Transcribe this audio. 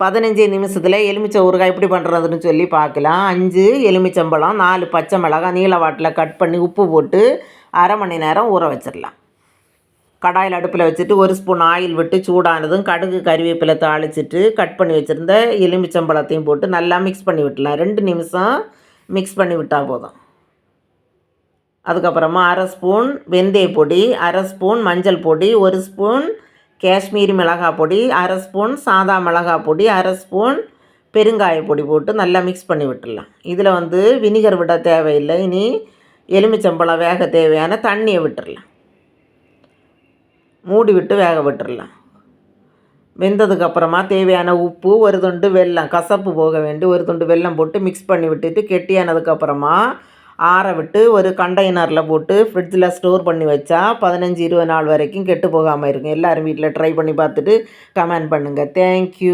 15 நிமிஷத்தில் எலுமிச்சை ஊறுகாய் எப்படி பண்ணுறதுன்னு சொல்லி பார்க்கலாம். 5 எலுமிச்சம்பழம், 4 பச்சை மிளகாய் நீல வாட்டில் கட் பண்ணி உப்பு போட்டு அரை மணி நேரம் ஊற வச்சிடலாம். கடாயில் அடுப்பில் வச்சுட்டு 1 ஸ்பூன் ஆயில் விட்டு சூடானதும் கடுகு கறிவேப்பிலை தாளிச்சிட்டு கட் பண்ணி வச்சுருந்த எலுமிச்சம்பழத்தையும் போட்டு நல்லா மிக்ஸ் பண்ணி விட்டுலாம். 2 நிமிஷம் மிக்ஸ் பண்ணி விட்டால் போதும். அதுக்கப்புறமா அரை ஸ்பூன் வெந்தய பொடி, அரை ஸ்பூன் மஞ்சள் பொடி, 1 ஸ்பூன் காஷ்மீரி மிளகாய் பொடி, அரை ஸ்பூன் சாதா மிளகாய் பொடி, அரை ஸ்பூன் பெருங்காய பொடி போட்டு நல்லா மிக்ஸ் பண்ணி விட்டுடலாம். இதில் வினிகர் விட தேவையில்லை. இனி எலுமிச்சம்பழம் வேக தேவையான தண்ணியை விட்டுடலாம். மூடி விட்டு வேக விட்டுடலாம். வெந்ததுக்கப்புறமா தேவையான உப்பு, 1 துண்டு வெல்லம், கசப்பு போக வேண்டி 1 துண்டு வெல்லம் போட்டு மிக்ஸ் பண்ணி விட்டுட்டு கெட்டியானதுக்கப்புறமா ஆற விட்டு ஒரு கண்டெய்னரில் போட்டு ஃப்ரிட்ஜில் ஸ்டோர் பண்ணி வச்சா 15-20 நாள் வரைக்கும் கெட்டு போகாமல் இருக்கும். எல்லோரும் வீட்டில் ட்ரை பண்ணி பார்த்துட்டு கமெண்ட் பண்ணுங்கள். தேங்க்யூ.